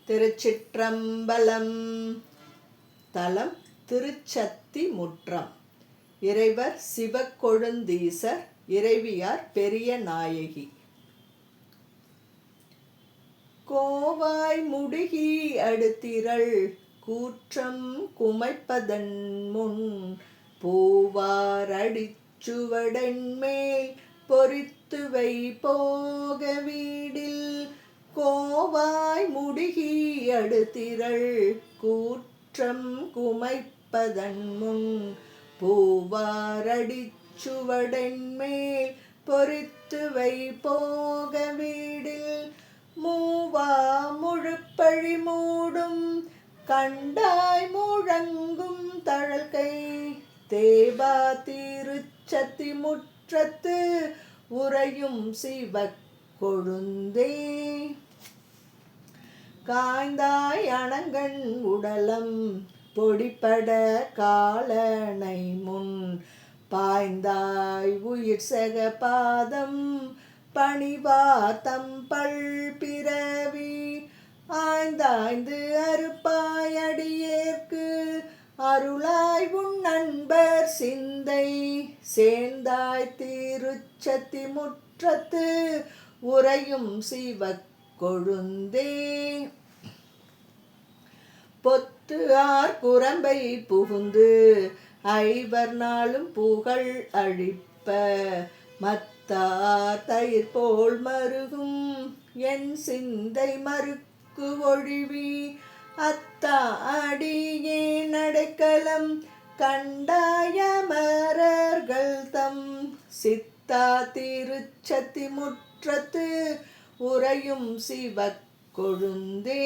திருச்சிற்றம்பலம். தலம் திருச்சத்தி முற்றம். இறைவர் சிவக்கொழுந்தீசர், இறைவியார் பெரிய நாயகி. கோவாய் முடுகி அடுத்திரள் கூற்றம் குமைப்பதன் முன் பூவார் அடிச்சுவடன்மேல் பொறித்துவை போக வீடில் கோவாய் முடுகி அடுத்திரள் கூற்றம் குமைப்பதன் முன் பூவார் அடிச்சுவடன்மேல் பொறித்துவை போக வீடில் மூவா முழுப்பழி மூடும் கண்டாய் முழங்கும் தழல்கை தேவா திருச்சத்தி முற்றத்து உறையும் சிவக் கொழுந்தே காய்ந்தாய் அணங்கண் உடலம் பொடிப்பட காலனை முன் பாய்ந்தாய் உயிர் செக பாதம் பணிவார் தம்பள் பிறவி ஆய்ந்தாய்ந்து அறுப்பாய் அடியேற்கு அருளாய் உன் நண்பர் சிந்தை சேர்ந்தாய் திருச்சத்தி முற்றத்து உறையும் சிவக் கொழுந்தே பொத்து ஆர் குரம்பை புகுந்து ஐவர் நாளும் புகழ் அழிப்ப மத்தார் தயிர் போல் மருகும் என் சிந்தை மறுக்கு ஒழிவி அத்தா அடியே நடைக்கலம் கண்டாயமரர்கள் தம் சித்தா திருச்சத்தி முற்றத்து உறையும் சிவக் கொழுந்தே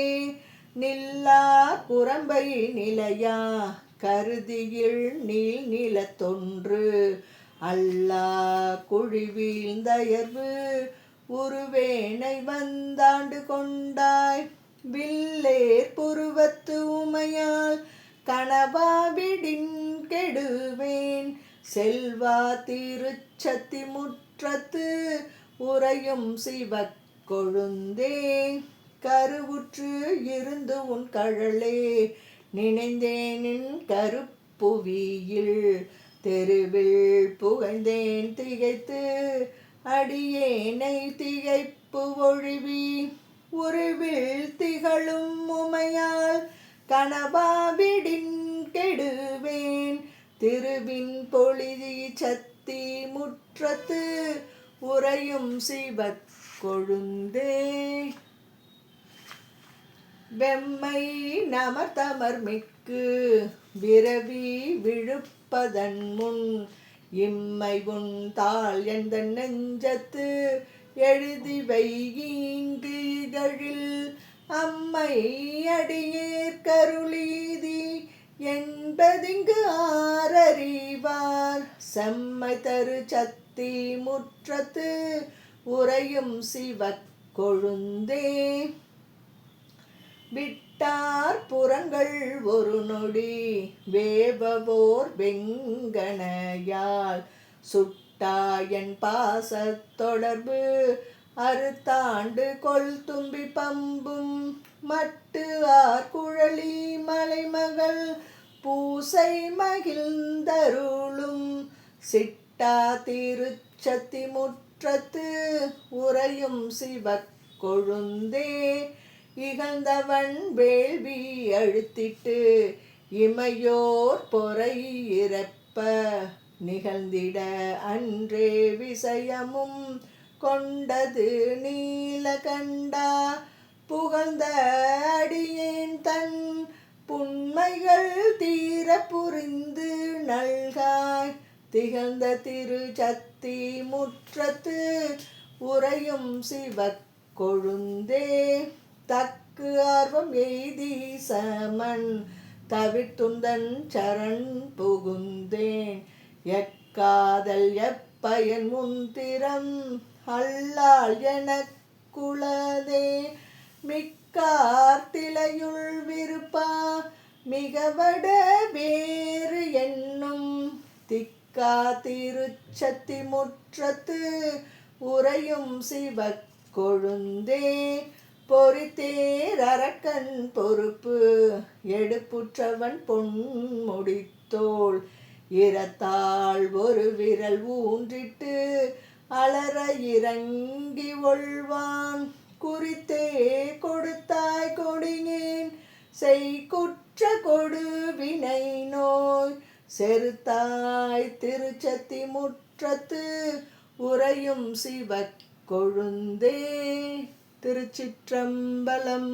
நில்லா குரம்பை நிலையா கருதியில் நீள் நிலத்தொன்று அல்லா குழிவீழ்ந்தயர்வு உருவேனை வந்தாண்டு கொண்டாய் வில்லேர் புருவத்து உமையால் கனவாவிடின் கெடுவேன் செல்வா திருச்சத்தி முற்றத்து உறையும் சிவக் கொழுந்தே கருவுற்று இருந்து உன் கழலே நினைந்தேனின் கருப்புவியில் தெருவில் புகைந்தேன் திகைத்து அடியேனை திகைப்பு ஒழிவி உருவில் திகழும் உமையால் கனவாவிடின் கெடுவேன் திருவின் பொழிதி சத்தி முற்றத்து உறையும் சிவக் கொழுந்தே வெம்மை நமர்தமர்மிக்கு விரவி விழுப்பதன் முன் இம்மை உன் தாள் எந்த நெஞ்சத்து எழுதிவை ஈங்கு இதழில் அம்மை அடியேற் கருளீதி என்பதிங்கு ஆரறிவார் செம்மை தரு சத்தி முற்றத்து உறையும் சிவக் கொழுந்தே விட்டார் புறங்கள் ஒரு நொடி வேபவோர் வெங்கணையால் சுட்டாயன் பாசத் தொடர்பு அறுத்தாண்டு கொள் தும்பி பம்பும் மட்டு ஆர் குழலி மலைமகள் பூசை மகிழ்ந்தருளும் சிட்டா திருச்சத்தி முற்றத்து உறையும் சிவக் கொழுந்தே இகழ்ந்தவன் வேள்வி அழுத்திட்டு இமையோர் பொறை இறப்ப நிகழ்ந்திட அன்றே விசயமும் கொண்டது நீலகண்டா புகழ்ந்த அடியேன் தன் புன்மைகள் தீர புரிந்து நல்காய் திகழ்ந்த திருச்சத்தி முற்றத்து உறையும் சிவக் கொழுந்தே தக்கு ஆர்வம் எய்தி சமன் தவிர்த்துந்தன் சரண் புகுந்தேன் எக்காதல் எப்பயன் முன்திறம் அல்லால் எனக்குளதே மிக்கார் திலையுள் விருப்பா மிகவட வேறு என்னும் திக்கா திருச்சத்தி முற்றத்து உறையும் சிவக் கொழுந்தே பொறித்தேர் அரக்கன் பொறுப்பு எடுப்புற்றவன் பொன்முடித்தோள் இரத்தாள் ஒரு விரல் ஊன்றிட்டு அலற இறங்கி ஒள்வான் குறித்தே கொடுத்தாய் கொடியேன் செய்குற்ற கொடு வினை நோய் செருத்தாய் திருச்சத்தி முற்றத்து உறையும் சிவக் கொழுந்தே. திருச்சிற்றம்பலம்.